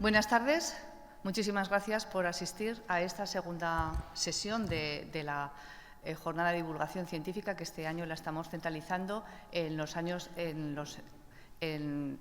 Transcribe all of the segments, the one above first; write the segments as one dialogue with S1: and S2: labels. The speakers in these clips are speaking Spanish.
S1: Buenas tardes. Muchísimas gracias por asistir a esta segunda sesión de la jornada de divulgación científica que este año la estamos centralizando en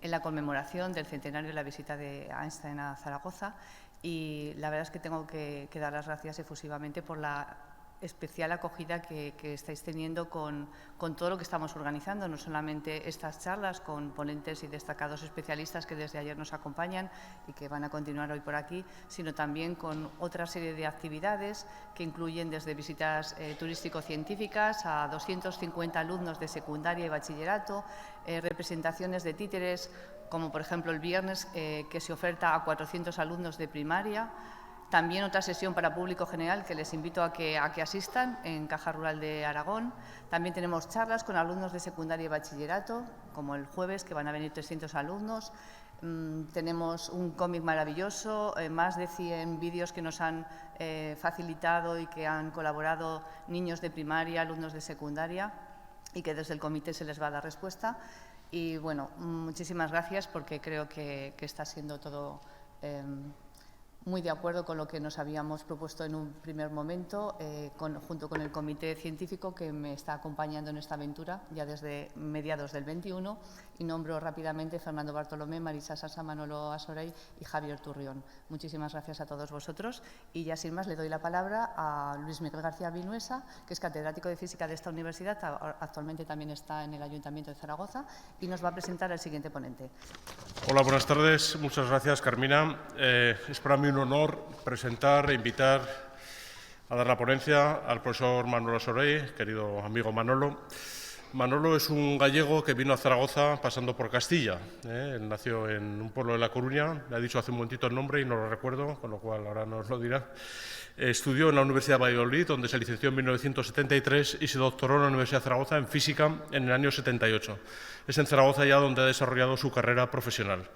S1: la conmemoración del centenario de la visita de Einstein a Zaragoza. Y la verdad es que tengo que dar las gracias efusivamente por la especial acogida que estáis teniendo con todo lo que estamos organizando, no solamente estas charlas con ponentes y destacados especialistas que desde ayer nos acompañan y que van a continuar hoy por aquí, sino también con otra serie de actividades que incluyen desde visitas turístico-científicas a 250 alumnos de secundaria y bachillerato, representaciones de títeres, como por ejemplo el viernes que se oferta a 400 alumnos de primaria. También otra sesión para público general que les invito a que asistan en Caja Rural de Aragón. También tenemos charlas con alumnos de secundaria y bachillerato, como el jueves, que van a venir 300 alumnos. Tenemos un cómic maravilloso, más de 100 vídeos que nos han facilitado y que han colaborado niños de primaria, alumnos de secundaria, y que desde el comité se les va a dar respuesta. Y bueno, muchísimas gracias porque creo que está siendo todo muy de acuerdo con lo que nos habíamos propuesto en un primer momento, junto con el comité científico que me está acompañando en esta aventura ya desde mediados del 21, y nombro rápidamente Fernando Bartolomé, Marisa Sasa, Manolo Asorey y Javier Turrión. Muchísimas gracias a todos vosotros y ya sin más le doy la palabra a Luis Miguel García Vinuesa, que es catedrático de Física de esta universidad, actualmente también está en el Ayuntamiento de Zaragoza y nos va a presentar al siguiente ponente.
S2: Hola, buenas tardes. Muchas gracias, Carmina. Es para mí un honor presentar e invitar a dar la ponencia al profesor Manolo Asorey, querido amigo Manolo. Manolo es un gallego que vino a Zaragoza pasando por Castilla. Él nació en un pueblo de La Coruña, me ha dicho hace un momentito el nombre y no lo recuerdo, con lo cual ahora nos lo dirá. Estudió en la Universidad de Valladolid, donde se licenció en 1973 y se doctoró en la Universidad de Zaragoza en Física en el año 78. Es en Zaragoza ya donde ha desarrollado su carrera profesional.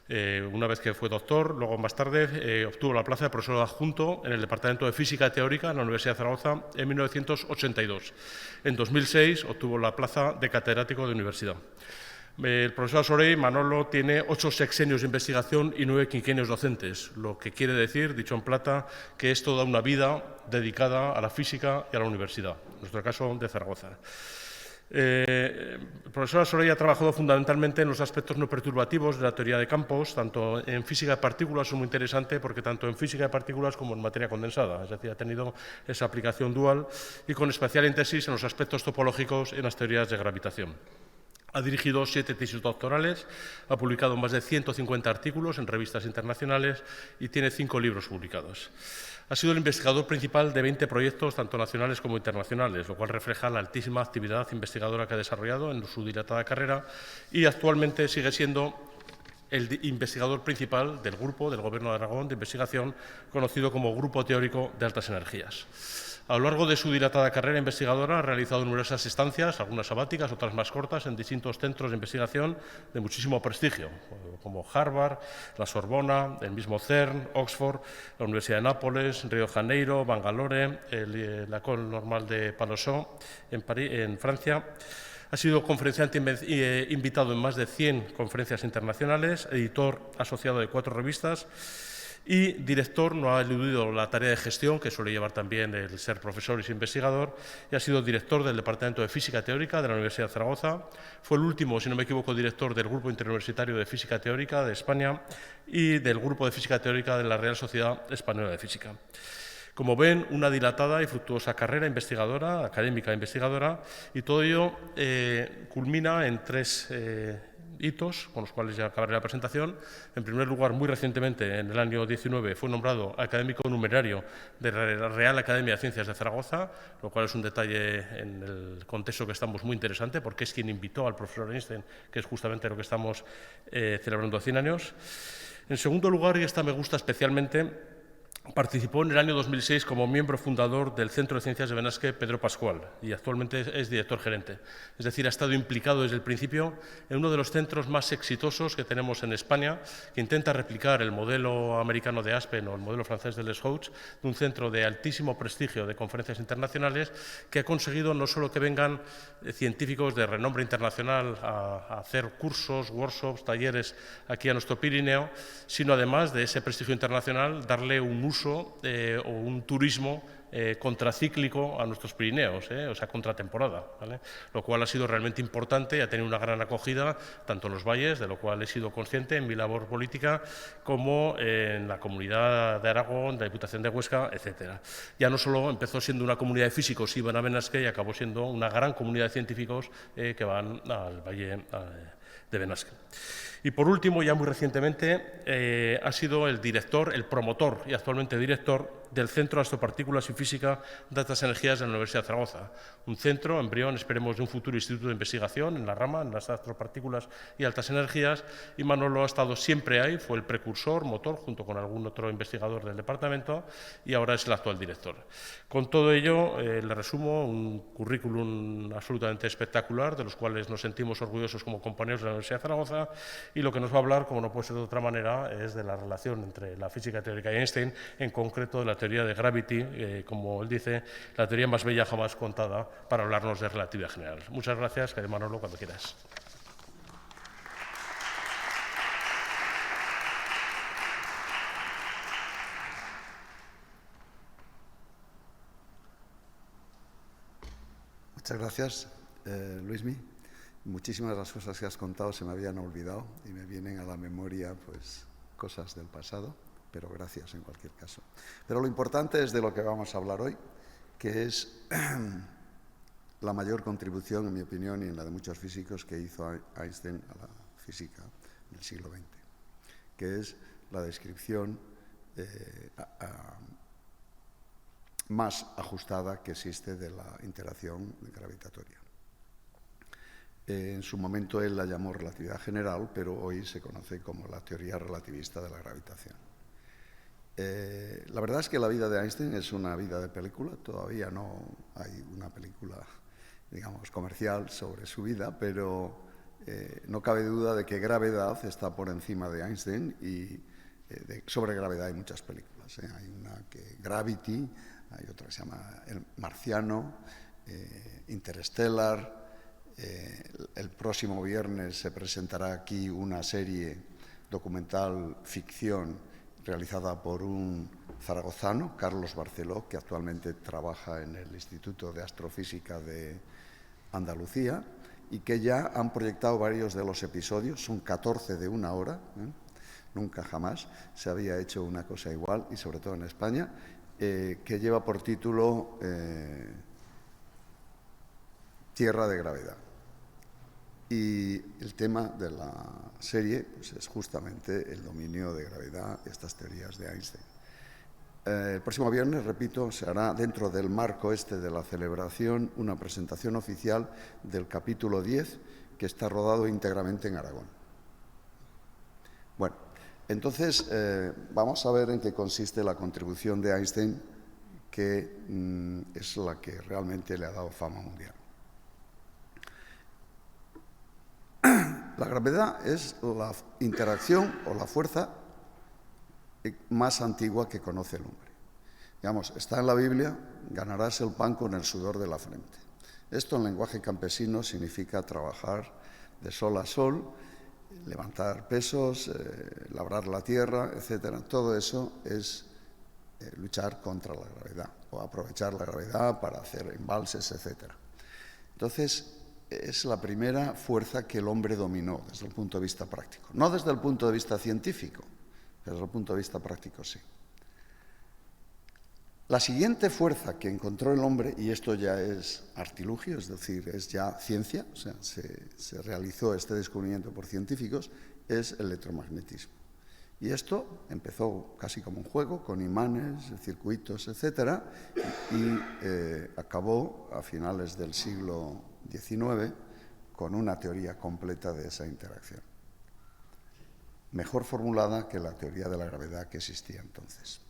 S2: Una vez que fue doctor, luego más tarde obtuvo la plaza de profesor adjunto en el Departamento de Física Teórica en la Universidad de Zaragoza en 1982. En 2006 obtuvo la plaza de catedrático de universidad. El profesor Asorey, Manolo, tiene 8 sexenios de investigación y 9 quinquenios docentes, lo que quiere decir, dicho en plata, que es toda una vida dedicada a la física y a la universidad, en nuestro caso de Zaragoza. El profesor Asorey ha trabajado fundamentalmente en los aspectos no perturbativos de la teoría de campos, tanto en física de partículas, es muy interesante porque tanto en física de partículas como en materia condensada, es decir, ha tenido esa aplicación dual y con especial énfasis en los aspectos topológicos en las teorías de gravitación. Ha dirigido 7 tesis doctorales, ha publicado más de 150 artículos en revistas internacionales y tiene 5 libros publicados. Ha sido el investigador principal de 20 proyectos, tanto nacionales como internacionales, lo cual refleja la altísima actividad investigadora que ha desarrollado en su dilatada carrera y actualmente sigue siendo el investigador principal del grupo del Gobierno de Aragón de investigación, conocido como Grupo Teórico de Altas Energías. A lo largo de su dilatada carrera investigadora ha realizado numerosas estancias, algunas sabáticas, otras más cortas, en distintos centros de investigación de muchísimo prestigio, como Harvard, la Sorbona, el mismo CERN, Oxford, la Universidad de Nápoles, Río de Janeiro, Bangalore, la École Normale de Palaiseau, en Francia. Ha sido conferenciante invitado en más de 100 conferencias internacionales, editor asociado de 4 revistas y director, no ha eludido la tarea de gestión que suele llevar también el ser profesor y investigador, y ha sido director del Departamento de Física Teórica de la Universidad de Zaragoza. Fue el último, si no me equivoco, director del Grupo Interuniversitario de Física Teórica de España y del Grupo de Física Teórica de la Real Sociedad Española de Física. Como ven, una dilatada y fructuosa carrera investigadora, académica e investigadora, y todo ello culmina en 3 hitos, con los cuales ya acabaré la presentación. En primer lugar, muy recientemente, en el año 19, fue nombrado académico numerario de la Real Academia de Ciencias de Zaragoza, lo cual es un detalle en el contexto que estamos muy interesante, porque es quien invitó al profesor Einstein, que es justamente lo que estamos celebrando 100 años. En segundo lugar, y esta me gusta especialmente, Participó en el año 2006 como miembro fundador del Centro de Ciencias de Benasque Pedro Pascual y actualmente es director gerente. Es decir, ha estado implicado desde el principio en uno de los centros más exitosos que tenemos en España, que intenta replicar el modelo americano de Aspen o el modelo francés de Les Houts, de un centro de altísimo prestigio de conferencias internacionales que ha conseguido no solo que vengan científicos de renombre internacional a hacer cursos, workshops, talleres aquí a nuestro Pirineo, sino además de ese prestigio internacional darle un uso o un turismo contracíclico a nuestros Pirineos, o sea, contratemporada, ¿vale? Lo cual ha sido realmente importante y ha tenido una gran acogida tanto en los valles, de lo cual he sido consciente en mi labor política, como en la comunidad de Aragón, de la Diputación de Huesca, etcétera. Ya no solo empezó siendo una comunidad de físicos, iban a Benasque, y acabó siendo una gran comunidad de científicos que van al valle de Benasque. Y por último, ya muy recientemente, ha sido el director, el promotor y actualmente director del Centro de Astropartículas y Física de Altas Energías de la Universidad de Zaragoza. Un centro, embrión, esperemos, de un futuro instituto de investigación en la rama, en las astropartículas y altas energías, y Manolo ha estado siempre ahí, fue el precursor, motor, junto con algún otro investigador del departamento, y ahora es el actual director. Con todo ello, le resumo un currículum absolutamente espectacular, de los cuales nos sentimos orgullosos como compañeros de la Universidad de Zaragoza, y lo que nos va a hablar, como no puede ser de otra manera, es de la relación entre la física teórica y Einstein, en concreto de la teoría de Gravity, como él dice, la teoría más bella jamás contada, para hablarnos de relatividad general. Muchas gracias, Manolo, cuando quieras.
S3: Muchas gracias, Luismi. Muchísimas de las cosas que has contado se me habían olvidado y me vienen a la memoria pues, cosas del pasado, pero gracias en cualquier caso. Pero lo importante es de lo que vamos a hablar hoy, que es la mayor contribución, en mi opinión, y en la de muchos físicos, que hizo Einstein a la física del siglo XX, que es la descripción más ajustada que existe de la interacción gravitatoria. En su momento él la llamó relatividad general, pero hoy se conoce como la teoría relativista de la gravitación. La verdad es que la vida de Einstein es una vida de película, todavía no hay una película, digamos, comercial sobre su vida, pero no cabe duda de que Gravedad está por encima de Einstein y sobre gravedad hay muchas películas. Hay una que Gravity, hay otra que se llama El Marciano, Interstellar. El próximo viernes se presentará aquí una serie documental ficción realizada por un zaragozano, Carlos Barceló, que actualmente trabaja en el Instituto de Astrofísica de Andalucía y que ya han proyectado varios de los episodios, son 14 de una hora, nunca jamás se había hecho una cosa igual, y sobre todo en España, que lleva por título Tierra de Gravedad. Y el tema de la serie pues, es justamente el dominio de gravedad y estas teorías de Einstein. El próximo viernes, repito, se hará dentro del marco de la celebración una presentación oficial del capítulo 10, que está rodado íntegramente en Aragón. Bueno, entonces vamos a ver en qué consiste la contribución de Einstein, que es la que realmente le ha dado fama mundial. La gravedad es la interacción o la fuerza más antigua que conoce el hombre. Digamos, está en la Biblia, ganarás el pan con el sudor de la frente. Esto en lenguaje campesino significa trabajar de sol a sol, levantar pesos, labrar la tierra, etc. Todo eso es luchar contra la gravedad o aprovechar la gravedad para hacer embalses, etc. Entonces, es la primera fuerza que el hombre dominó desde el punto de vista práctico. No desde el punto de vista científico, desde el punto de vista práctico sí. La siguiente fuerza que encontró el hombre, y esto ya es artilugio, es decir, es ya ciencia, o sea, se realizó este descubrimiento por científicos, es el electromagnetismo. Y esto empezó casi como un juego, con imanes, circuitos, etc., y acabó a finales del siglo XIX con una teoría completa de esa interacción, mejor formulada que la teoría de la gravedad que existía entonces.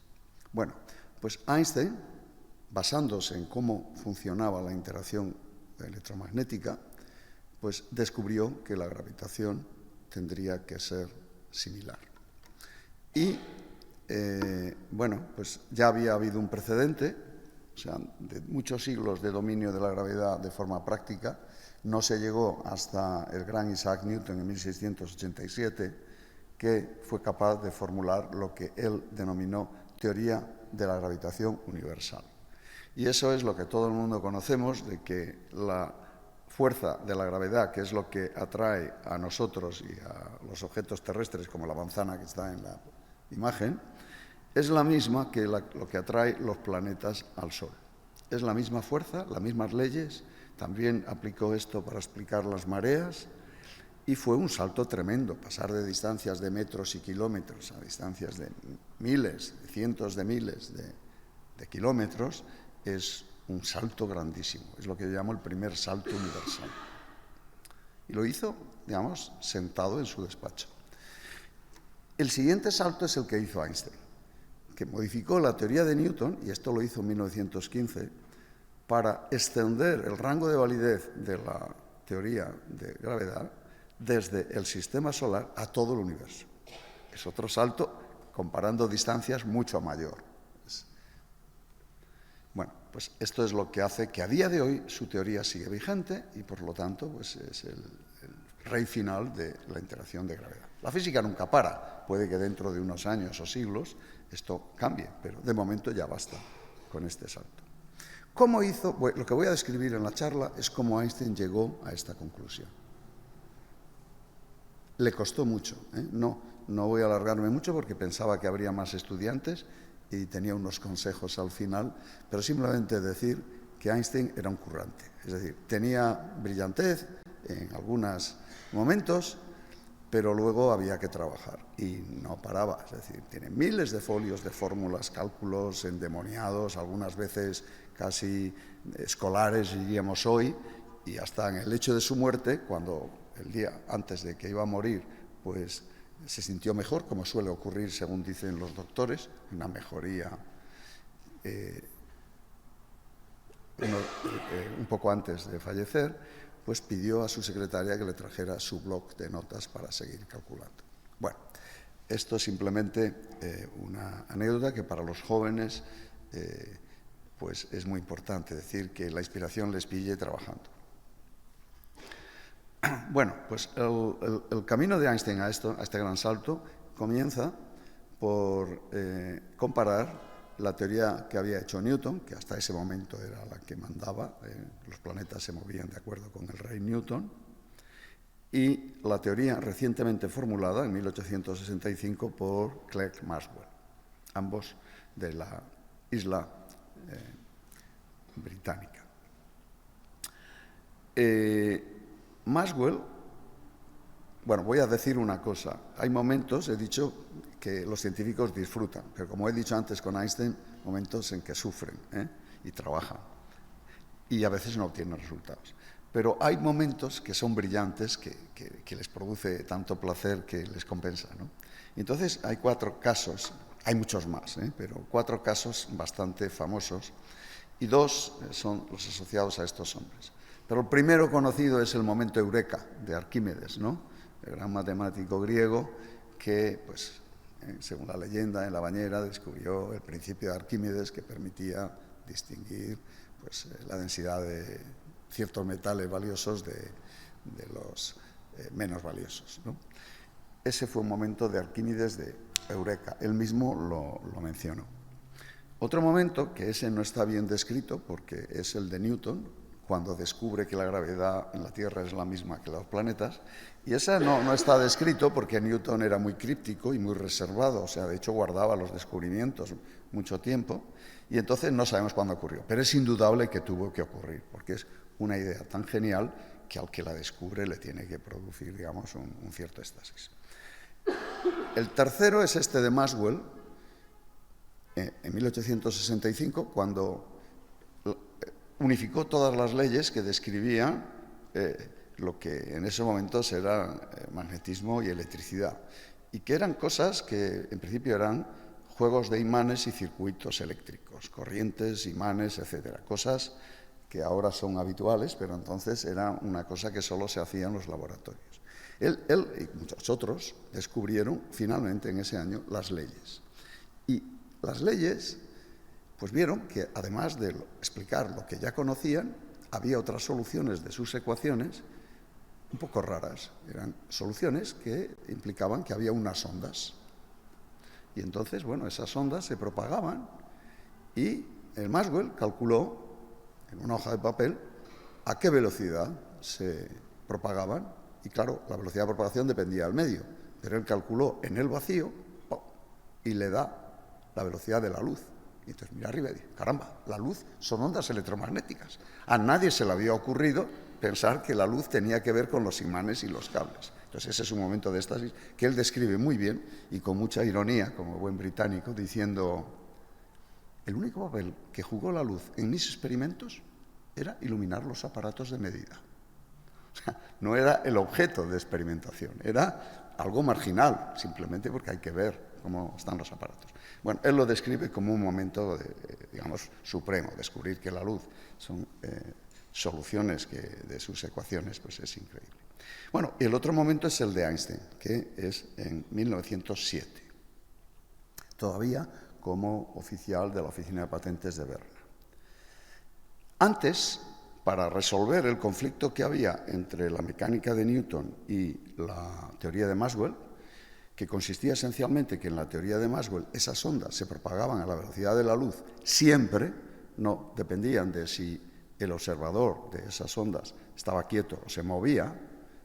S3: Bueno, pues Einstein, basándose en cómo funcionaba la interacción electromagnética, pues descubrió que la gravitación tendría que ser similar. Y, bueno, pues ya había habido un precedente, o sea, de muchos siglos de dominio de la gravedad de forma práctica. No se llegó hasta el gran Isaac Newton en 1687, que fue capaz de formular lo que él denominó teoría de la gravitación universal. Y eso es lo que todo el mundo conocemos, de que la fuerza de la gravedad, que es lo que atrae a nosotros y a los objetos terrestres, como la manzana que está en la imagen, es la misma que lo que atrae los planetas al Sol. Es la misma fuerza, las mismas leyes. También aplicó esto para explicar las mareas, y fue un salto tremendo. Pasar de distancias de metros y kilómetros a distancias de miles, de cientos de miles de kilómetros es un salto grandísimo. Es lo que yo llamo el primer salto universal. Y lo hizo, digamos, sentado en su despacho. El siguiente salto es el que hizo Einstein, que modificó la teoría de Newton, y esto lo hizo en 1915, para extender el rango de validez de la teoría de gravedad desde el sistema solar a todo el universo. Es otro salto comparando distancias mucho mayor. Bueno, pues esto es lo que hace que a día de hoy su teoría sigue vigente y, por lo tanto, pues es el rey final de la interacción de gravedad. La física nunca para. Puede que dentro de unos años o siglos esto cambie, pero de momento ya basta con este salto. ¿Cómo hizo? Bueno, lo que voy a describir en la charla es cómo Einstein llegó a esta conclusión. Le costó mucho, ¿eh? No voy a alargarme mucho porque pensaba que habría más estudiantes y tenía unos consejos al final, pero simplemente decir que Einstein era un currante. Es decir, tenía brillantez en algunos momentos, pero luego había que trabajar y no paraba. Es decir, tiene miles de folios de fórmulas, cálculos endemoniados, algunas veces casi escolares, diríamos hoy, y hasta en el hecho de su muerte, cuando el día antes de que iba a morir, pues se sintió mejor, como suele ocurrir según dicen los doctores, una mejoría un poco antes de fallecer, pues pidió a su secretaria que le trajera su bloc de notas para seguir calculando. Bueno, esto es simplemente una anécdota que para los jóvenes pues es muy importante, decir que la inspiración les pille trabajando. Bueno, pues el camino de Einstein a este gran salto comienza por comparar la teoría que había hecho Newton, que hasta ese momento era la que mandaba, los planetas se movían de acuerdo con el rey Newton, y la teoría recientemente formulada en 1865 por Clerk Maxwell, ambos de la isla británica. Maxwell, bueno, voy a decir una cosa. Hay momentos, he dicho, que los científicos disfrutan, pero como he dicho antes con Einstein, momentos en que sufren y trabajan y a veces no obtienen resultados. Pero hay momentos que son brillantes, que les produce tanto placer que les compensa, ¿no? Entonces hay 4 casos, hay muchos más, pero 4 casos bastante famosos y 2 son los asociados a estos hombres. Pero el primero conocido es el momento eureka de Arquímedes, ¿no? El gran matemático griego que, pues, según la leyenda, en la bañera descubrió el principio de Arquímedes que permitía distinguir pues, la densidad de ciertos metales valiosos de los menos valiosos, ¿no? Ese fue un momento de Arquímedes de eureka. Él mismo lo mencionó. Otro momento, que ese no está bien descrito porque es el de Newton, cuando descubre que la gravedad en la Tierra es la misma que los planetas, y ese no está descrito porque Newton era muy críptico y muy reservado, o sea, de hecho guardaba los descubrimientos mucho tiempo, y entonces no sabemos cuándo ocurrió, pero es indudable que tuvo que ocurrir, porque es una idea tan genial que al que la descubre le tiene que producir, digamos, un cierto éxtasis. El tercero es este de Maxwell, en 1865, cuando unificó todas las leyes que describían lo que en ese momento era magnetismo y electricidad, y que eran cosas que en principio eran juegos de imanes y circuitos eléctricos, corrientes, imanes, etcétera. Cosas que ahora son habituales, pero entonces era una cosa que solo se hacía en los laboratorios. Él y muchos otros descubrieron finalmente en ese año las leyes. Y las leyes, pues vieron que además de explicar lo que ya conocían, había otras soluciones de sus ecuaciones un poco raras. Eran soluciones que implicaban que había unas ondas. Y entonces, bueno, esas ondas se propagaban y el Maxwell calculó en una hoja de papel a qué velocidad se propagaban. Y claro, la velocidad de propagación dependía del medio, pero él calculó en el vacío y le da la velocidad de la luz. Y entonces mira arriba y dice, caramba, la luz son ondas electromagnéticas. A nadie se le había ocurrido pensar que la luz tenía que ver con los imanes y los cables. Entonces ese es un momento de éxtasis que él describe muy bien y con mucha ironía, como buen británico, diciendo, el único papel que jugó la luz en mis experimentos era iluminar los aparatos de medida. O sea, no era el objeto de experimentación, era algo marginal, simplemente porque hay que ver cómo están los aparatos. Bueno, él lo describe como un momento, digamos, supremo. Descubrir que la luz son soluciones de sus ecuaciones, pues es increíble. Bueno, y el otro momento es el de Einstein, que es en 1907, todavía como oficial de la Oficina de Patentes de Berna. Antes, para resolver el conflicto que había entre la mecánica de Newton y la teoría de Maxwell, que consistía esencialmente que en la teoría de Maxwell esas ondas se propagaban a la velocidad de la luz siempre, no dependían de si el observador de esas ondas estaba quieto o se movía.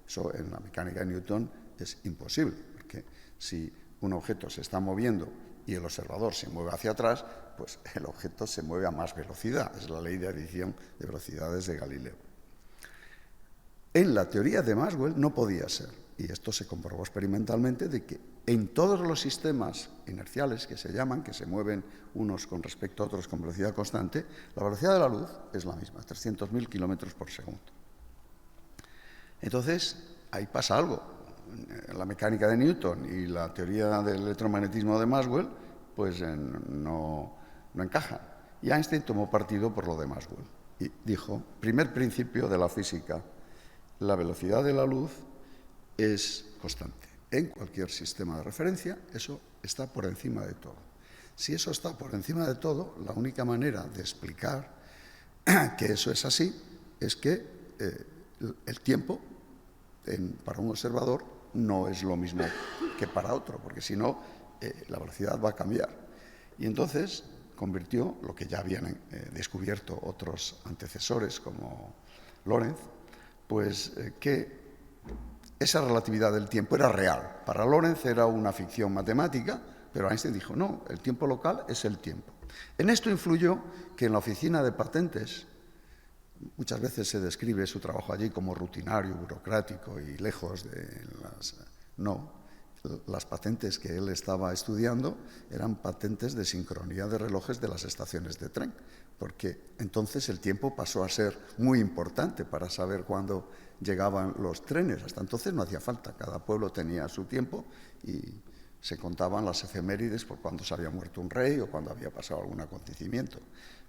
S3: Eso en la mecánica de Newton es imposible, porque si un objeto se está moviendo y el observador se mueve hacia atrás, pues el objeto se mueve a más velocidad. Es la ley de adición de velocidades de Galileo. En la teoría de Maxwell no podía ser, y esto se comprobó experimentalmente, de que en todos los sistemas inerciales que se llaman, que se mueven unos con respecto a otros con velocidad constante, la velocidad de la luz es la misma, 300.000 kilómetros por segundo. Entonces, ahí pasa algo. La mecánica de Newton y la teoría del electromagnetismo de Maxwell, pues no encajan. Y Einstein tomó partido por lo de Maxwell y dijo, primer principio de la física, la velocidad de la luz es constante. En cualquier sistema de referencia, eso está por encima de todo. Si eso está por encima de todo, la única manera de explicar que eso es así es que el tiempo para un observador no es lo mismo que para otro, porque si no, la velocidad va a cambiar. Y entonces convirtió lo que ya habían descubierto otros antecesores como Lorentz, pues que esa relatividad del tiempo era real. Para Lorentz era una ficción matemática, pero Einstein dijo, no, el tiempo local es el tiempo. En esto influyó que en la oficina de patentes, muchas veces se describe su trabajo allí como rutinario, burocrático y lejos de las... No, las patentes que él estaba estudiando eran patentes de sincronía de relojes de las estaciones de tren, porque entonces el tiempo pasó a ser muy importante para saber cuándo llegaban los trenes. Hasta entonces no hacía falta, cada pueblo tenía su tiempo y se contaban las efemérides por cuando se había muerto un rey o cuando había pasado algún acontecimiento.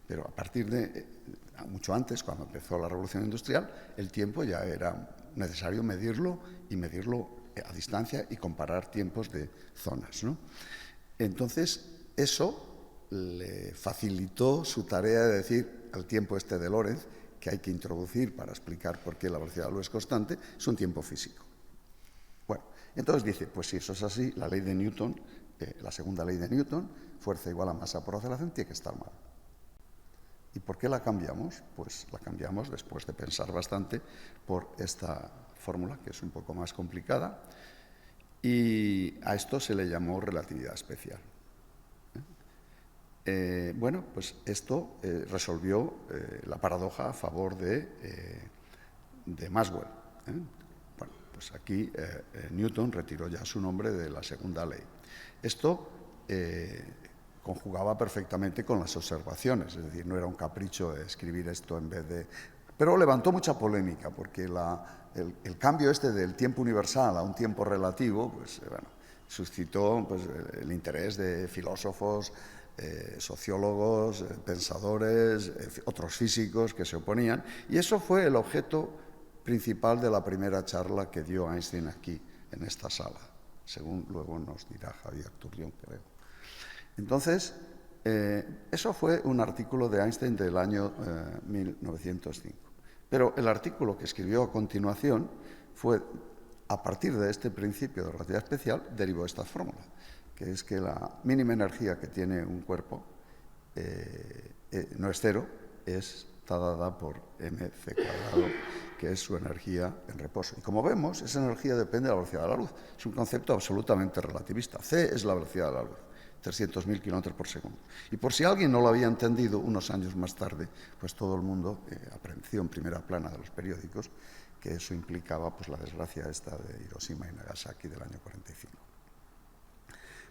S3: Pero a partir de mucho antes, cuando empezó la Revolución Industrial, el tiempo ya era necesario medirlo y medirlo a distancia y comparar tiempos de zonas, ¿no? Entonces, eso le facilitó su tarea de decir al tiempo este de Lorentz, que hay que introducir para explicar por qué la velocidad de la luz es constante, es un tiempo físico. Bueno, entonces dice, pues si eso es así, la ley de Newton, la segunda ley de Newton, fuerza igual a masa por aceleración, tiene que estar mal. ¿Y por qué la cambiamos? Pues la cambiamos después de pensar bastante por esta fórmula, que es un poco más complicada, y a esto se le llamó relatividad especial. Bueno, pues esto resolvió la paradoja a favor de Maxwell. Bueno, pues aquí Newton retiró ya su nombre de la segunda ley. Esto conjugaba perfectamente con las observaciones, es decir, no era un capricho de escribir esto en vez de... Pero levantó mucha polémica, porque el cambio este del tiempo universal a un tiempo relativo, pues bueno, suscitó pues, el interés de filósofos, sociólogos, pensadores, otros físicos que se oponían, y eso fue el objeto principal de la primera charla que dio Einstein aquí, en esta sala, según luego nos dirá Javier Turrión, creo. Entonces, eso fue un artículo de Einstein del año 1905. Pero el artículo que escribió a continuación fue, a partir de este principio de relatividad especial, derivó esta fórmula, que es que la mínima energía que tiene un cuerpo no es cero, está dada por mc², que es su energía en reposo. Y como vemos, esa energía depende de la velocidad de la luz. Es un concepto absolutamente relativista. C es la velocidad de la luz, 300.000 kilómetros por segundo. Y por si alguien no lo había entendido, unos años más tarde, pues todo el mundo apareció en primera plana de los periódicos que eso implicaba pues, la desgracia esta de Hiroshima y Nagasaki del año 45.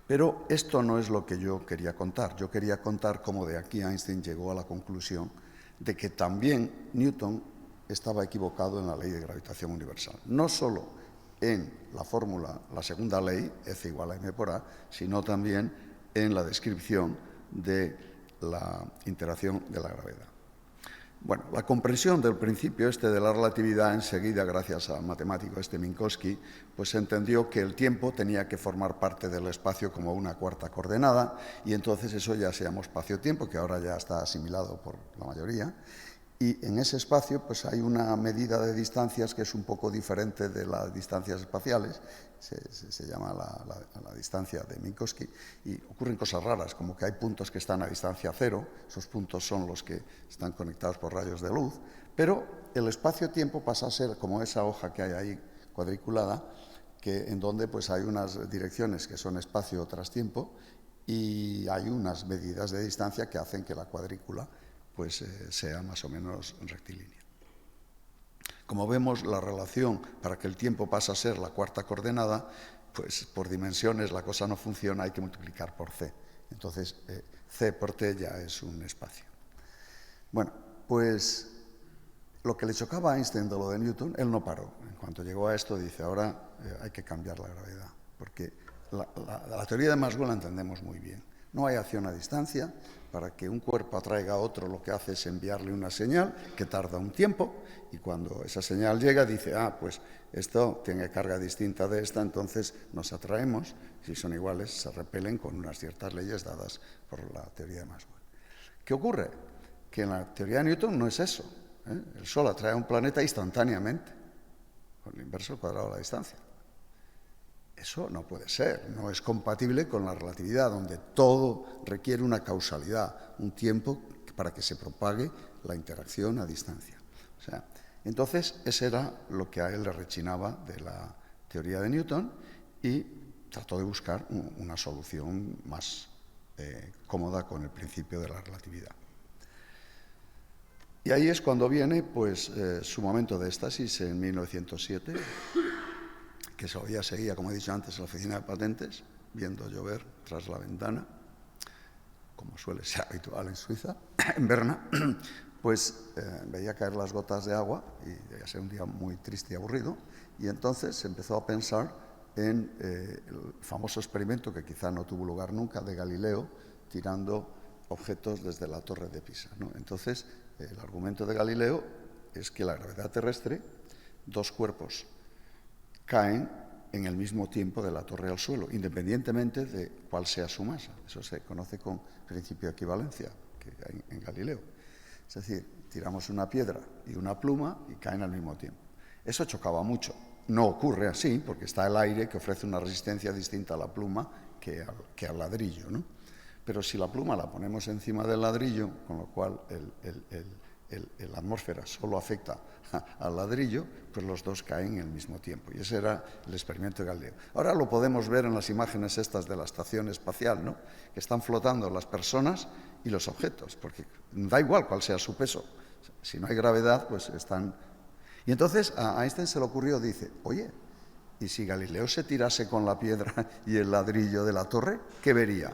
S3: Pero esto no es lo que yo quería contar. Yo quería contar cómo de aquí Einstein llegó a la conclusión de que también Newton estaba equivocado en la ley de gravitación universal. No solo en la fórmula, la segunda ley, F igual a m por A, sino también en la descripción de la interacción de la gravedad. Bueno, la comprensión del principio de la relatividad enseguida, gracias al matemático Minkowski, pues se entendió que el tiempo tenía que formar parte del espacio como una cuarta coordenada, y entonces eso ya se llamó espacio-tiempo, que ahora ya está asimilado por la mayoría. Y en ese espacio pues hay una medida de distancias que es un poco diferente de las distancias espaciales, se llama la distancia de Minkowski, y ocurren cosas raras, como que hay puntos que están a distancia cero, esos puntos son los que están conectados por rayos de luz, pero el espacio-tiempo pasa a ser como esa hoja que hay ahí cuadriculada, en donde pues hay unas direcciones que son espacio otras tiempo, y hay unas medidas de distancia que hacen que la cuadrícula pues sea más o menos rectilínea. Como vemos, la relación para que el tiempo pase a ser la cuarta coordenada, pues por dimensiones la cosa no funciona, hay que multiplicar por c. Entonces, c por t ya es un espacio. Bueno, pues lo que le chocaba a Einstein de lo de Newton, él no paró. En cuanto llegó a esto, dice, ahora hay que cambiar la gravedad, porque la teoría de Maxwell la entendemos muy bien. No hay acción a distancia. Para que un cuerpo atraiga a otro, lo que hace es enviarle una señal que tarda un tiempo, y cuando esa señal llega dice, pues esto tiene carga distinta de esta, entonces nos atraemos, si son iguales se repelen con unas ciertas leyes dadas por la teoría de Maxwell. ¿Qué ocurre? Que en la teoría de Newton no es eso. El Sol atrae a un planeta instantáneamente, con el inverso al cuadrado de la distancia. Eso no puede ser, no es compatible con la relatividad, donde todo requiere una causalidad, un tiempo para que se propague la interacción a distancia. Entonces, ese era lo que a él le rechinaba de la teoría de Newton, y trató de buscar una solución más cómoda con el principio de la relatividad. Y ahí es cuando viene pues, su momento de éxtasis en 1907, que todavía seguía, como he dicho antes, en la oficina de patentes, viendo llover tras la ventana, como suele ser habitual en Suiza, en Berna, pues veía caer las gotas de agua, y debía ser un día muy triste y aburrido, y entonces se empezó a pensar en el famoso experimento, que quizá no tuvo lugar nunca, de Galileo, tirando objetos desde la Torre de Pisa, ¿no? Entonces, el argumento de Galileo es que la gravedad terrestre, dos cuerpos caen en el mismo tiempo de la torre al suelo, independientemente de cuál sea su masa. Eso se conoce con principio de equivalencia, que hay en Galileo. Es decir, tiramos una piedra y una pluma y caen al mismo tiempo. Eso chocaba mucho. No ocurre así, porque está el aire, que ofrece una resistencia distinta a la pluma que al ladrillo, ¿no? Pero si la pluma la ponemos encima del ladrillo, con lo cual la atmósfera solo afecta al ladrillo, pues los dos caen al mismo tiempo. Y ese era el experimento de Galileo. Ahora lo podemos ver en las imágenes estas de la estación espacial, ¿no? Que están flotando las personas y los objetos, porque da igual cuál sea su peso. Si no hay gravedad, pues están... Y entonces a Einstein se le ocurrió, dice, oye, ¿y si Galileo se tirase con la piedra y el ladrillo de la torre, qué vería?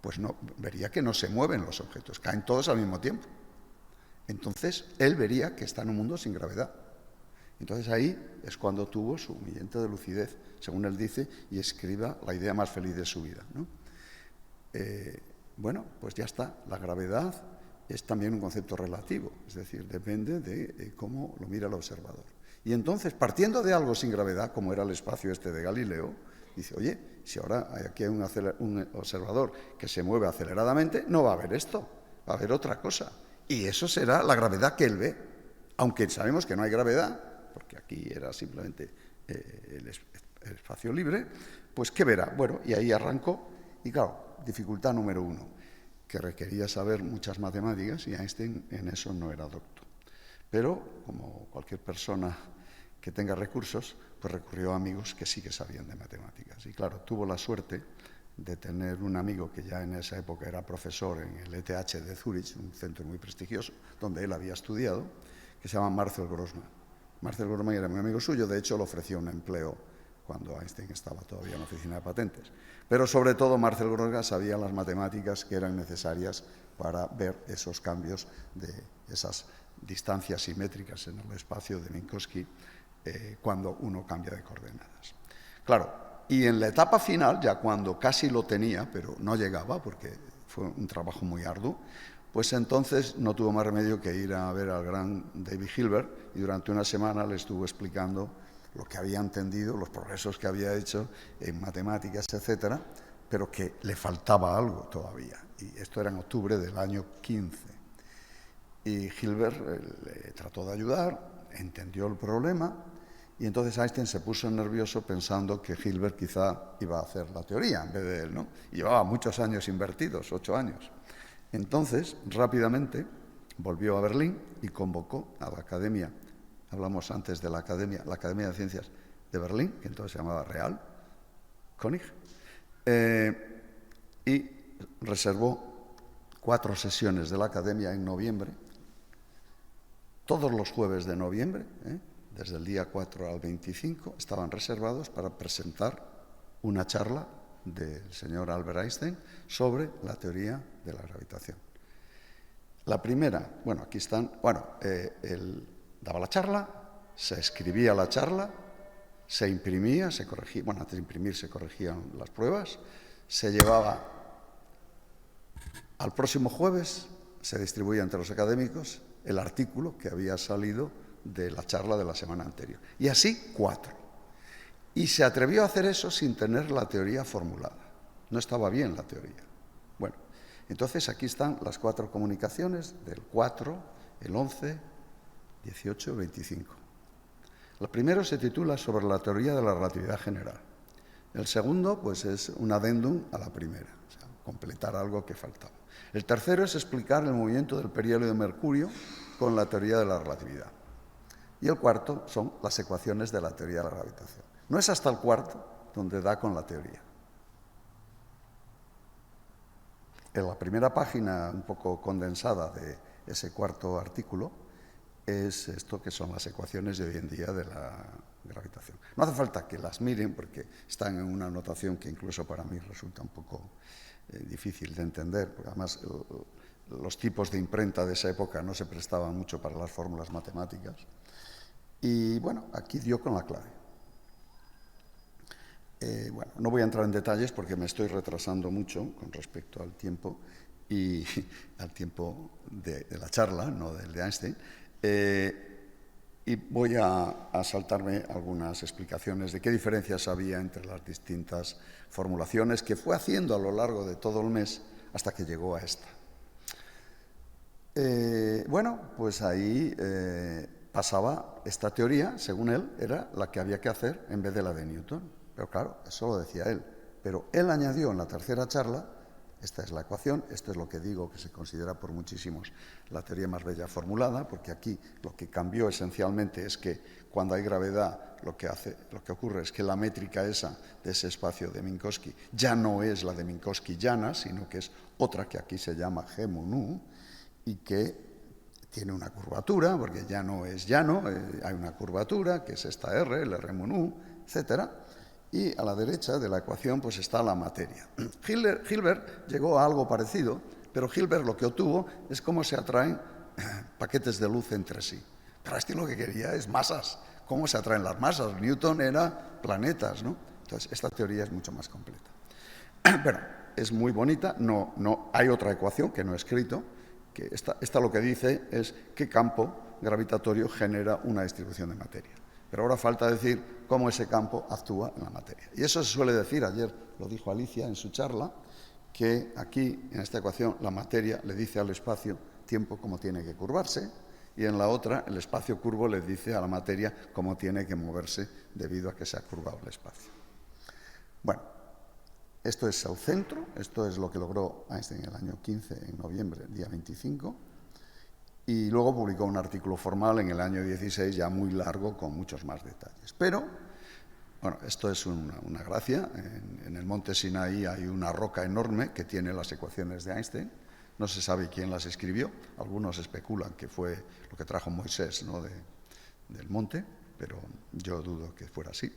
S3: Pues no, vería que no se mueven los objetos, caen todos al mismo tiempo. Entonces, él vería que está en un mundo sin gravedad. Entonces ahí es cuando tuvo su momento de lucidez, según él dice, y escriba la idea más feliz de su vida, ¿no? Bueno, pues ya está. La gravedad es también un concepto relativo, es decir, depende de cómo lo mira el observador. Y entonces, partiendo de algo sin gravedad, como era el espacio este de Galileo, dice, oye, si ahora aquí hay un observador que se mueve aceleradamente, no va a haber esto, va a haber otra cosa. Y eso será la gravedad que él ve, aunque sabemos que no hay gravedad, porque aquí era simplemente el espacio libre, pues ¿qué verá? Bueno, y ahí arrancó, y claro, dificultad número 1, que requería saber muchas matemáticas, y Einstein en eso no era docto. Pero, como cualquier persona que tenga recursos, pues recurrió a amigos que sí que sabían de matemáticas. Y claro, tuvo la suerte de tener un amigo que ya en esa época era profesor en el ETH de Zúrich, un centro muy prestigioso, donde él había estudiado, que se llama Marcel Grossmann. Marcel Grossmann era muy amigo suyo, de hecho le ofreció un empleo cuando Einstein estaba todavía en la oficina de patentes. Pero sobre todo Marcel Grossmann sabía las matemáticas que eran necesarias para ver esos cambios de esas distancias simétricas en el espacio de Minkowski cuando uno cambia de coordenadas. Claro, y en la etapa final, ya cuando casi lo tenía, pero no llegaba porque fue un trabajo muy arduo, pues entonces no tuvo más remedio que ir a ver al gran David Hilbert y durante una semana le estuvo explicando lo que había entendido, los progresos que había hecho en matemáticas, etcétera, pero que le faltaba algo todavía. Y esto era en octubre del año 15. Y Hilbert le trató de ayudar, entendió el problema, y entonces Einstein se puso nervioso pensando que Hilbert quizá iba a hacer la teoría en vez de él, ¿no? Y llevaba muchos años invertidos, 8 años. Entonces, rápidamente, volvió a Berlín y convocó a la academia. Hablamos antes de la Academia de Ciencias de Berlín, que entonces se llamaba Real, König, y reservó 4 sesiones de la Academia en noviembre, todos los jueves de noviembre, desde el día 4 al 25, estaban reservados para presentar una charla del señor Albert Einstein sobre la teoría de la gravitación. La primera, bueno, aquí están, él daba la charla, se escribía la charla, se imprimía, se corregía, bueno, antes de imprimir se corregían las pruebas, se llevaba al próximo jueves, se distribuía entre los académicos el artículo que había salido de la charla de la semana anterior. Y así 4. Y se atrevió a hacer eso sin tener la teoría formulada. No estaba bien la teoría. Bueno, entonces aquí están las 4 comunicaciones del 4, el 11, 18 y 25. El primero se titula Sobre la teoría de la relatividad general. El segundo, pues, es un adendum a la primera, o sea, completar algo que faltaba. El tercero es explicar el movimiento del perihelio de Mercurio con la teoría de la relatividad. Y el cuarto son las ecuaciones de la teoría de la gravitación. No es hasta el cuarto donde da con la teoría. En la primera página, un poco condensada de ese cuarto artículo, es esto que son las ecuaciones de hoy en día de la gravitación. No hace falta que las miren porque están en una notación que incluso para mí resulta un poco difícil de entender, porque además los tipos de imprenta de esa época no se prestaban mucho para las fórmulas matemáticas. Y bueno, aquí dio con la clave. Bueno, no voy a entrar en detalles porque me estoy retrasando mucho con respecto al tiempo y al tiempo de la charla, no del de Einstein. Y voy a saltarme algunas explicaciones de qué diferencias había entre las distintas formulaciones que fue haciendo a lo largo de todo el mes hasta que llegó a esta. Bueno, pues ahí pasaba esta teoría, según él, era la que había que hacer en vez de la de Newton. Pero claro, eso lo decía él. Pero él añadió en la tercera charla, esta es la ecuación, esto es lo que digo que se considera por muchísimos la teoría más bella formulada, porque aquí lo que cambió esencialmente es que cuando hay gravedad lo que ocurre es que la métrica esa de ese espacio de Minkowski ya no es la de Minkowski llana, sino que es otra que aquí se llama G mu nu y que tiene una curvatura, porque ya no es llano, hay una curvatura que es esta R, el R mu nu, etcétera. Y a la derecha de la ecuación pues está la materia. Hilbert llegó a algo parecido, pero Hilbert lo que obtuvo es cómo se atraen paquetes de luz entre sí. Pero este lo que quería es masas cómo se atraen las masas. Newton era planetas, ¿no? Entonces, esta teoría es mucho más completa. Bueno, es muy bonita, no hay otra ecuación que no he escrito, que esta lo que dice es qué campo gravitatorio genera una distribución de materia. Pero ahora falta decir cómo ese campo actúa en la materia. Y eso se suele decir, ayer lo dijo Alicia en su charla, que aquí, en esta ecuación, la materia le dice al espacio-tiempo cómo tiene que curvarse, y en la otra, el espacio curvo le dice a la materia cómo tiene que moverse debido a que se ha curvado el espacio. Bueno, esto es el centro, esto es lo que logró Einstein en el año 15, en noviembre, día 25, y luego publicó un artículo formal en el año 16, ya muy largo, con muchos más detalles. Pero, bueno, esto es una gracia. En el monte Sinaí hay una roca enorme que tiene las ecuaciones de Einstein. No se sabe quién las escribió. Algunos especulan que fue lo que trajo Moisés, ¿no?, del monte, pero yo dudo que fuera así.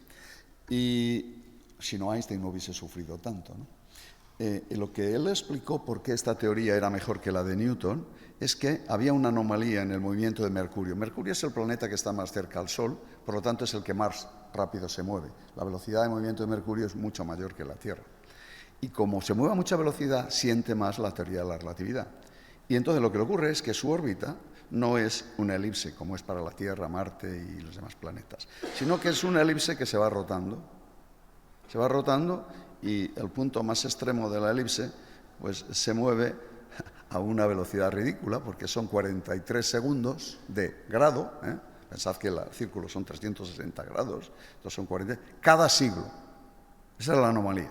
S3: Y si no, Einstein no hubiese sufrido tanto, ¿no? Lo que él explicó por qué esta teoría era mejor que la de Newton es que había una anomalía en el movimiento de Mercurio. Mercurio es el planeta que está más cerca al Sol, por lo tanto es el que más rápido se mueve. La velocidad de movimiento de Mercurio es mucho mayor que la Tierra. Y como se mueve a mucha velocidad, siente más la teoría de la relatividad. Y entonces lo que le ocurre es que su órbita no es una elipse, como es para la Tierra, Marte y los demás planetas, sino que es una elipse que se va rotando. Se va rotando y el punto más extremo de la elipse pues, se mueve a una velocidad ridícula, porque son 43 segundos de grado. Pensad que el círculo son 360 grados, entonces son 40, cada siglo. Esa es la anomalía.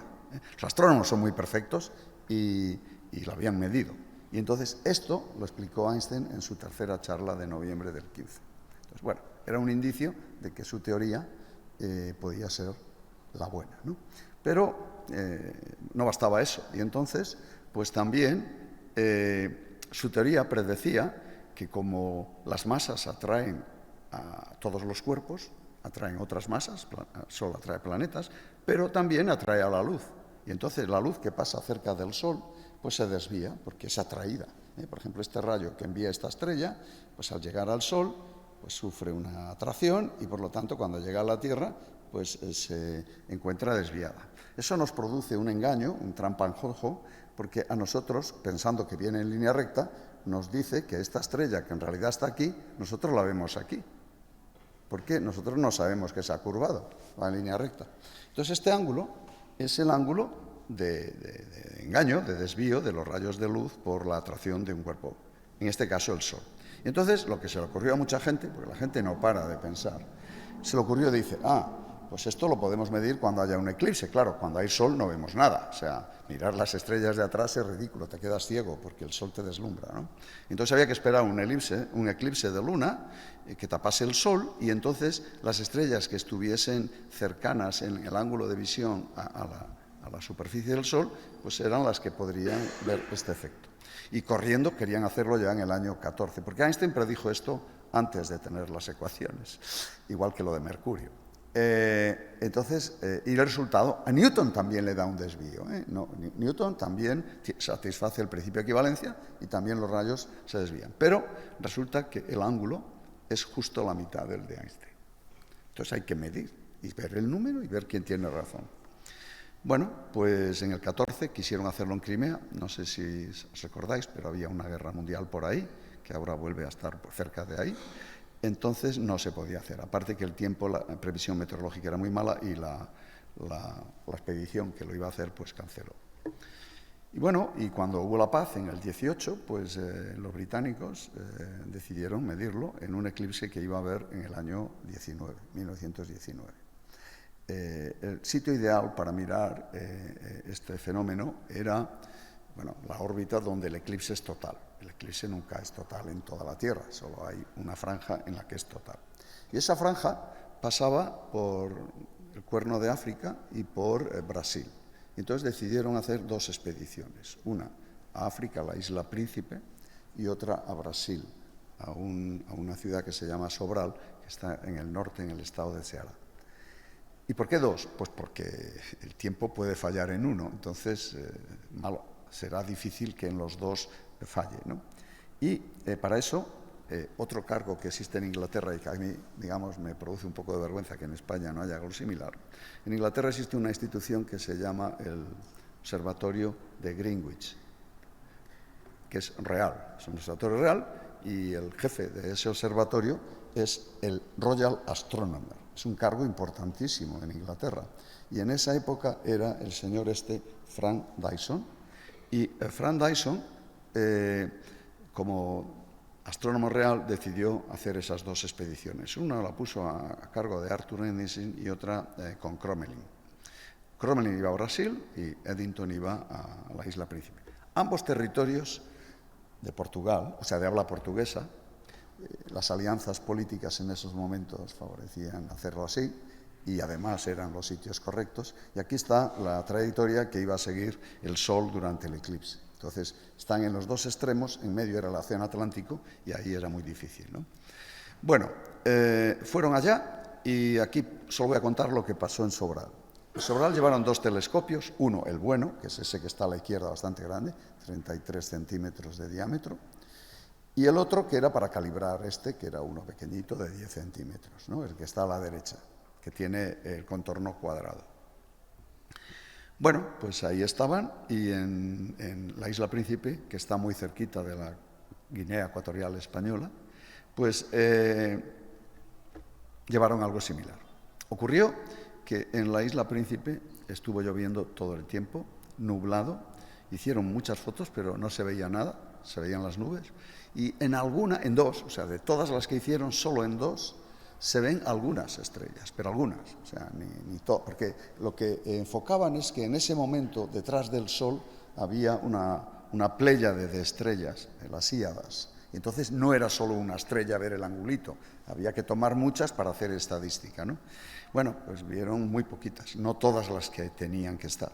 S3: Los astrónomos son muy perfectos y lo habían medido. Y entonces esto lo explicó Einstein en su tercera charla de noviembre del 15. Entonces, bueno, era un indicio de que su teoría podía ser la buena, ¿no? Pero no bastaba eso. Y entonces, pues también su teoría predecía que como las masas atraen a todos los cuerpos, atraen otras masas, el Sol atrae planetas, pero también atrae a la luz. Y entonces la luz que pasa cerca del Sol pues se desvía porque es atraída. Por ejemplo, este rayo que envía esta estrella, pues al llegar al Sol pues sufre una atracción y por lo tanto cuando llega a la Tierra pues se encuentra desviada. Eso nos produce un engaño, un trampantojo, porque a nosotros, pensando que viene en línea recta, nos dice que esta estrella que en realidad está aquí, nosotros la vemos aquí. Porque nosotros no sabemos que se ha curvado, va en línea recta. Entonces este ángulo es el ángulo de engaño, de desvío de los rayos de luz por la atracción de un cuerpo, en este caso el Sol. Y entonces lo que se le ocurrió a mucha gente, porque la gente no para de pensar, se le ocurrió, dice, pues esto lo podemos medir cuando haya un eclipse. Claro, cuando hay sol no vemos nada. O sea, mirar las estrellas de atrás es ridículo, te quedas ciego porque el sol te deslumbra, ¿no? Entonces había que esperar un eclipse de luna que tapase el sol y entonces las estrellas que estuviesen cercanas en el ángulo de visión a la superficie del sol, pues eran las que podrían ver este efecto. Y corriendo querían hacerlo ya en el año 14, porque Einstein predijo esto antes de tener las ecuaciones, igual que lo de Mercurio. Y el resultado, a Newton también le da un desvío. Newton también satisface el principio de equivalencia y también los rayos se desvían. Pero resulta que el ángulo es justo la mitad del de Einstein. Entonces hay que medir y ver el número y ver quién tiene razón. Bueno, pues en el 14 quisieron hacerlo en Crimea. No sé si os recordáis, pero había una guerra mundial por ahí, que ahora vuelve a estar cerca de ahí. Entonces no se podía hacer. Aparte que el tiempo, la previsión meteorológica era muy mala y la expedición que lo iba a hacer pues canceló. Y bueno, y cuando hubo la paz en el 18, pues los británicos decidieron medirlo en un eclipse que iba a haber en el año 1919. El sitio ideal para mirar este fenómeno era la órbita donde el eclipse es total. El eclipse nunca es total en toda la Tierra, solo hay una franja en la que es total. Y esa franja pasaba por el Cuerno de África y por Brasil. Y entonces decidieron hacer dos expediciones, una a África, a la isla Príncipe, y otra a Brasil, a una ciudad que se llama Sobral, que está en el norte, en el estado de Ceará. ¿Y por qué dos? Pues porque el tiempo puede fallar en uno, entonces será difícil que en los dos falle, ¿no? Y para eso otro cargo que existe en Inglaterra y que a mí, digamos, me produce un poco de vergüenza que en España no haya algo similar. En Inglaterra existe una institución que se llama el Observatorio de Greenwich, que es real, es un observatorio real, y el jefe de ese observatorio es el Royal Astronomer. Es un cargo importantísimo en Inglaterra. Y en esa época era el señor Frank Dyson. Y Frank Dyson, como astrónomo real, decidió hacer esas dos expediciones. Una la puso a cargo de Arthur Eddington y otra con Crommelin. Crommelin iba a Brasil y Eddington iba a la Isla Príncipe. Ambos territorios de Portugal, o sea, de habla portuguesa. Las alianzas políticas en esos momentos favorecían hacerlo así y además eran los sitios correctos. Y aquí está la trayectoria que iba a seguir el Sol durante el eclipse. Entonces, están en los dos extremos, en medio era el Océano Atlántico y ahí era muy difícil, ¿no? Bueno, fueron allá y aquí solo voy a contar lo que pasó en Sobral. En Sobral llevaron dos telescopios, uno, el bueno, que es ese que está a la izquierda, bastante grande, 33 centímetros de diámetro, y el otro que era para calibrar que era uno pequeñito de 10 centímetros, ¿no? El que está a la derecha, que tiene el contorno cuadrado. Bueno, pues ahí estaban y en la Isla Príncipe, que está muy cerquita de la Guinea Ecuatorial Española, pues llevaron algo similar. Ocurrió que en la Isla Príncipe estuvo lloviendo todo el tiempo, nublado, hicieron muchas fotos, pero no se veía nada, se veían las nubes, y en dos, o sea, de todas las que hicieron, solo en dos, se ven algunas estrellas, pero algunas, o sea, ni todo, porque lo que enfocaban es que en ese momento, detrás del Sol, había una pléyade de estrellas, las Híadas, y entonces no era solo una estrella ver el angulito, había que tomar muchas para hacer estadística, ¿no? Bueno, pues vieron muy poquitas, no todas las que tenían que estar.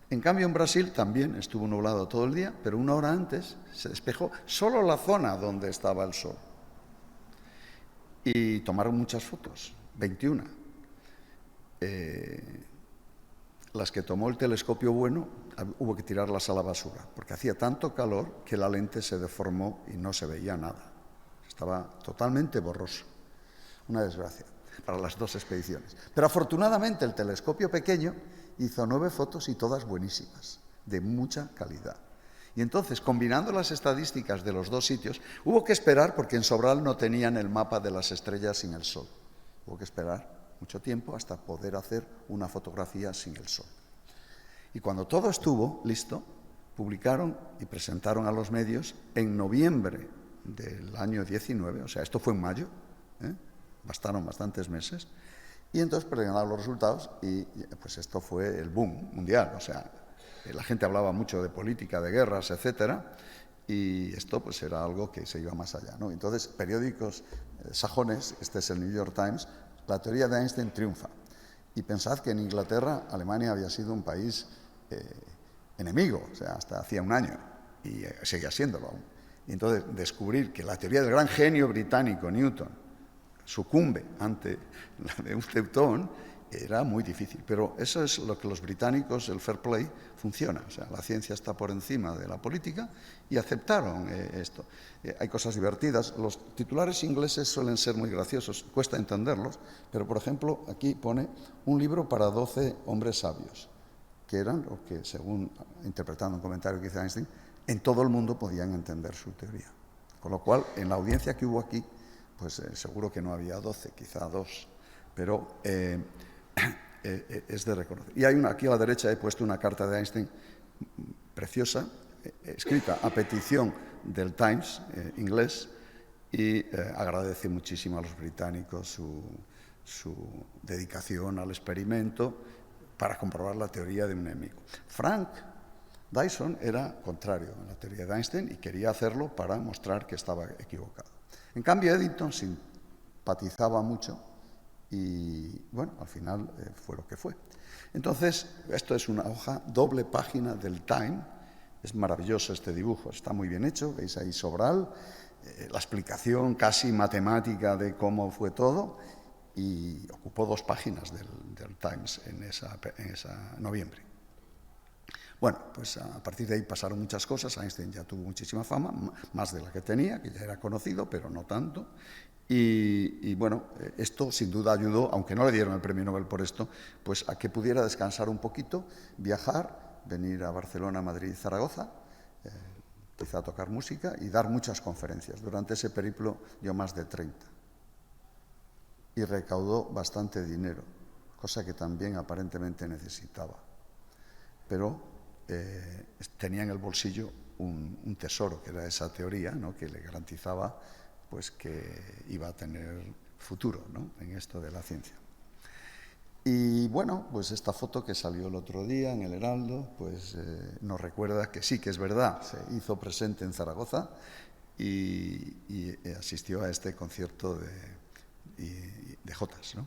S3: En cambio, en Brasil también estuvo nublado todo el día, pero una hora antes se despejó solo la zona donde estaba el Sol. Y tomaron muchas fotos, 21. Las que tomó el telescopio bueno, hubo que tirarlas a la basura, porque hacía tanto calor que la lente se deformó y no se veía nada. Estaba totalmente borroso. Una desgracia para las dos expediciones. Pero afortunadamente el telescopio pequeño hizo 9 fotos y todas buenísimas, de mucha calidad. Y entonces, combinando las estadísticas de los dos sitios, hubo que esperar, porque en Sobral no tenían el mapa de las estrellas sin el Sol. Hubo que esperar mucho tiempo hasta poder hacer una fotografía sin el Sol. Y cuando todo estuvo listo, publicaron y presentaron a los medios en noviembre del año 19, o sea, esto fue en mayo, bastaron bastantes meses, y entonces presentaron los resultados y pues esto fue el boom mundial, o sea, la gente hablaba mucho de política, de guerras, etcétera, y esto pues era algo que se iba más allá, ¿no? Entonces, periódicos sajones, este es el New York Times, la teoría de Einstein triunfa. Y pensad que en Inglaterra, Alemania había sido un país enemigo, o sea, hasta hacía un año, y seguía siéndolo aún. Y entonces, descubrir que la teoría del gran genio británico, Newton, sucumbe ante la de un teutón, era muy difícil. Pero eso es lo que los británicos, el fair play, funciona. O sea, la ciencia está por encima de la política y aceptaron esto. Hay cosas divertidas. Los titulares ingleses suelen ser muy graciosos, cuesta entenderlos, pero, por ejemplo, aquí pone un libro para 12 hombres sabios, que eran lo que, según interpretando un comentario que hizo Einstein, en todo el mundo podían entender su teoría. Con lo cual, en la audiencia que hubo aquí, pues seguro que no había 12, quizá 2, pero es de reconocer. Y hay aquí a la derecha he puesto una carta de Einstein preciosa, escrita a petición del Times inglés, y agradece muchísimo a los británicos su dedicación al experimento para comprobar la teoría de un enemigo. Frank Dyson era contrario a la teoría de Einstein y quería hacerlo para mostrar que estaba equivocado. En cambio, Eddington simpatizaba mucho y, bueno, al final fue lo que fue. Entonces, esto es una hoja, doble página del Time. Es maravilloso este dibujo, está muy bien hecho. Veis ahí Sobral, la explicación casi matemática de cómo fue todo, y ocupó 2 páginas del Times en esa noviembre. Bueno, pues a partir de ahí pasaron muchas cosas. Einstein ya tuvo muchísima fama, más de la que tenía, que ya era conocido, pero no tanto. Y bueno, esto sin duda ayudó, aunque no le dieron el premio Nobel por esto, pues a que pudiera descansar un poquito, viajar, venir a Barcelona, Madrid, Zaragoza, quizá tocar música y dar muchas conferencias. Durante ese periplo dio más de 30 y recaudó bastante dinero, cosa que también aparentemente necesitaba. Pero tenía en el bolsillo un tesoro, que era esa teoría, ¿no?, que le garantizaba pues, que iba a tener futuro, ¿no?, en esto de la ciencia. Y bueno, pues esta foto que salió el otro día en el Heraldo, pues nos recuerda que sí, que es verdad, se hizo presente en Zaragoza y asistió a este concierto de jotas, ¿no?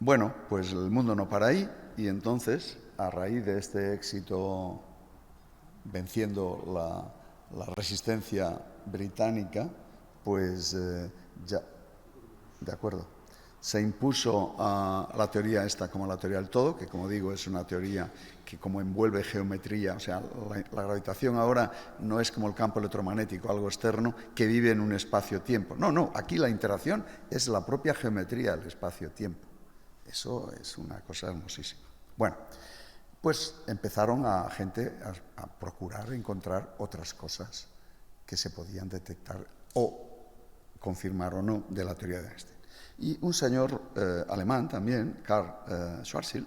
S3: Bueno, pues el mundo no para ahí y entonces, a raíz de este éxito venciendo la resistencia británica, pues ya, de acuerdo, se impuso a la teoría esta como la teoría del todo, que como digo es una teoría que como envuelve geometría, o sea, la gravitación ahora no es como el campo electromagnético, algo externo que vive en un espacio-tiempo. No, aquí la interacción es la propia geometría del espacio-tiempo. Eso es una cosa hermosísima. Bueno, pues empezaron a gente a procurar encontrar otras cosas que se podían detectar o confirmar o no de la teoría de Einstein. Y un señor alemán también, Karl Schwarzschild,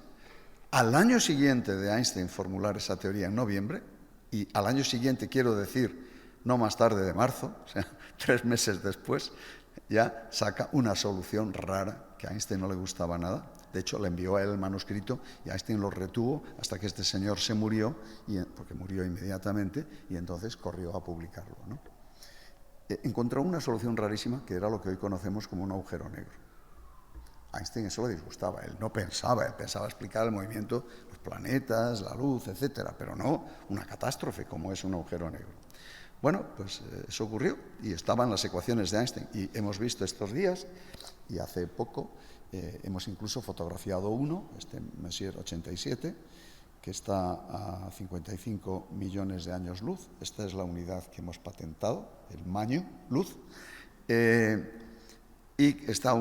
S3: al año siguiente de Einstein formular esa teoría en noviembre, y al año siguiente quiero decir no más tarde de marzo, o sea, 3 meses después, ya saca una solución rara que a Einstein no le gustaba nada. De hecho, le envió a él el manuscrito y Einstein lo retuvo hasta que este señor se murió, porque murió inmediatamente, y entonces corrió a publicarlo, ¿no? Encontró una solución rarísima que era lo que hoy conocemos como un agujero negro. A Einstein eso le disgustaba, él no pensaba, él pensaba explicar el movimiento, los planetas, la luz, etcétera, pero no una catástrofe como es un agujero negro. Bueno, pues eso ocurrió y estaban las ecuaciones de Einstein y hemos visto estos días y hace poco hemos incluso fotografiado uno, este Messier 87, que está a 55 millones de años luz. Esta es la unidad que hemos patentado, el maño, luz. Y está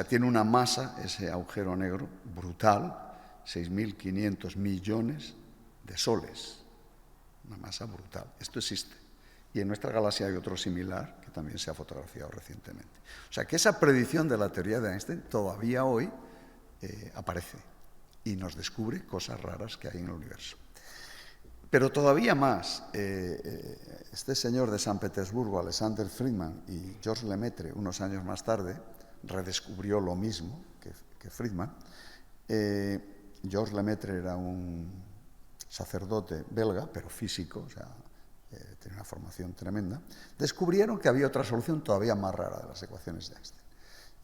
S3: tiene una masa, ese agujero negro, brutal, 6.500 millones de soles. Una masa brutal. Esto existe. Y en nuestra galaxia hay otro similar que también se ha fotografiado recientemente. O sea que esa predicción de la teoría de Einstein todavía hoy aparece y nos descubre cosas raras que hay en el universo. Pero todavía más, este señor de San Petersburgo, Alexander Friedman, y Georges Lemaitre, unos años más tarde, redescubrió lo mismo que Friedman. Georges Lemaitre era un sacerdote belga, pero físico, o sea, tenía una formación tremenda. Descubrieron que había otra solución todavía más rara de las ecuaciones de Einstein.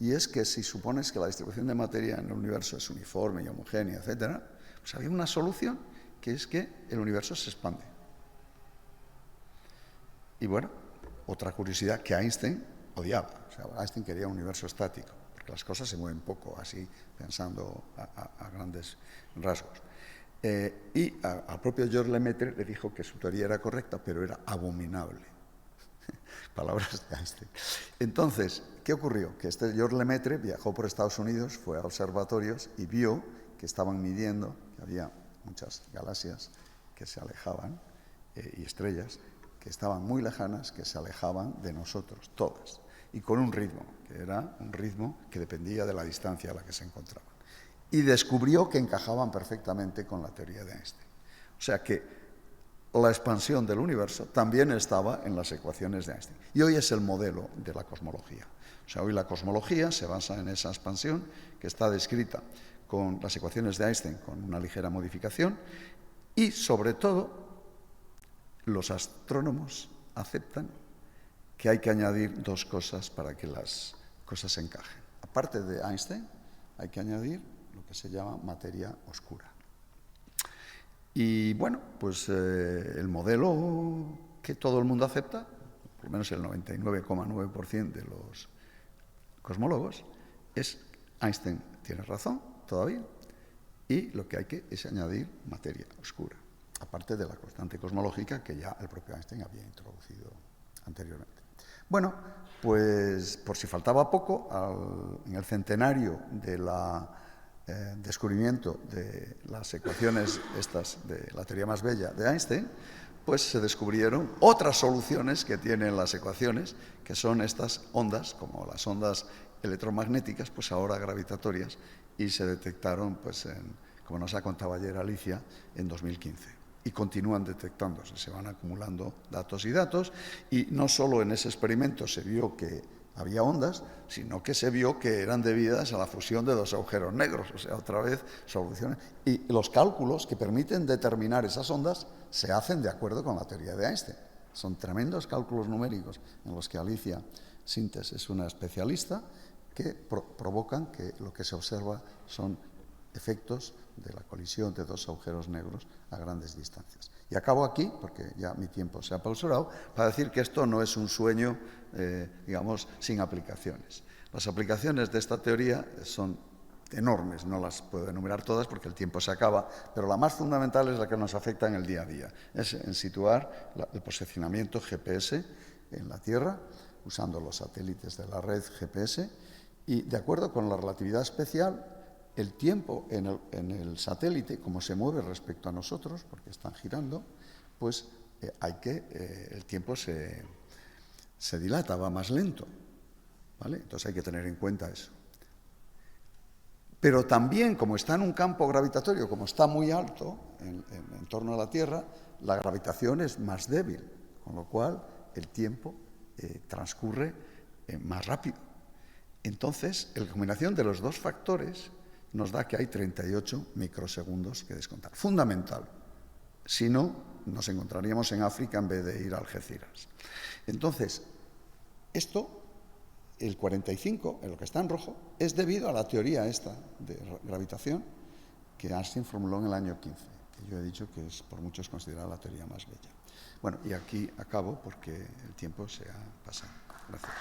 S3: Y es que si supones que la distribución de materia en el universo es uniforme y homogénea, etc., pues había una solución que es que el universo se expande. Y bueno, otra curiosidad que Einstein odiaba. O sea, Einstein quería un universo estático, porque las cosas se mueven poco, así pensando a grandes rasgos. Y al propio Georges Lemaitre le dijo que su teoría era correcta, pero era abominable. Palabras de Einstein. Entonces, ¿qué ocurrió? Que este Georges Lemaitre viajó por Estados Unidos, fue a observatorios y vio que estaban midiendo, que había muchas galaxias que se alejaban y estrellas que estaban muy lejanas, que se alejaban de nosotros, todas, y con un ritmo, que era un ritmo que dependía de la distancia a la que se encontraban. Y descubrió que encajaban perfectamente con la teoría de Einstein. O sea que la expansión del universo también estaba en las ecuaciones de Einstein. Y hoy es el modelo de la cosmología. O sea, hoy la cosmología se basa en esa expansión que está descrita con las ecuaciones de Einstein con una ligera modificación y, sobre todo, los astrónomos aceptan que hay que añadir 2 cosas para que las cosas se encajen. Aparte de Einstein, hay que añadir lo que se llama materia oscura. Y bueno, pues el modelo que todo el mundo acepta, por lo menos el 99,9% de los cosmólogos, es Einstein tiene razón todavía, Y lo que hay que es añadir materia oscura, aparte de la constante cosmológica que ya el propio Einstein había introducido anteriormente. Bueno, pues por si faltaba poco, en el centenario del descubrimiento de las ecuaciones estas de la teoría más bella de Einstein, pues se descubrieron otras soluciones que tienen las ecuaciones, que son estas ondas, como las ondas electromagnéticas, pues ahora gravitatorias, y se detectaron, pues como nos ha contado ayer Alicia, en 2015. Y continúan detectándose, se van acumulando datos y datos, y no solo en ese experimento se vio que había ondas, sino que se vio que eran debidas a la fusión de dos agujeros negros, o sea, otra vez soluciones. Y los cálculos que permiten determinar esas ondas se hacen de acuerdo con la teoría de Einstein. Son tremendos cálculos numéricos en los que Alicia Sintes es una especialista, que provocan que lo que se observa son efectos de la colisión de dos agujeros negros a grandes distancias. Y acabo aquí, porque ya mi tiempo se ha pausurado, para decir que esto no es un sueño, digamos, sin aplicaciones. Las aplicaciones de esta teoría son enormes, no las puedo enumerar todas porque el tiempo se acaba, pero la más fundamental es la que nos afecta en el día a día, es en situar el posicionamiento GPS en la Tierra, usando los satélites de la red GPS, y de acuerdo con la relatividad especial, el tiempo en el satélite, como se mueve respecto a nosotros, porque están girando, pues el tiempo se dilata, va más lento, ¿vale? Entonces hay que tener en cuenta eso. Pero también, como está en un campo gravitatorio, como está muy alto en torno a la Tierra, la gravitación es más débil, con lo cual el tiempo transcurre más rápido. Entonces, la combinación de los dos factores nos da que hay 38 microsegundos que descontar. Fundamental. Si no, nos encontraríamos en África en vez de ir a Algeciras. Entonces, esto, el 45, en lo que está en rojo, es debido a la teoría esta de gravitación que Einstein formuló en el año 15, que yo he dicho que es por muchos considerada la teoría más bella. Bueno, y aquí acabo porque el tiempo se ha pasado. Gracias.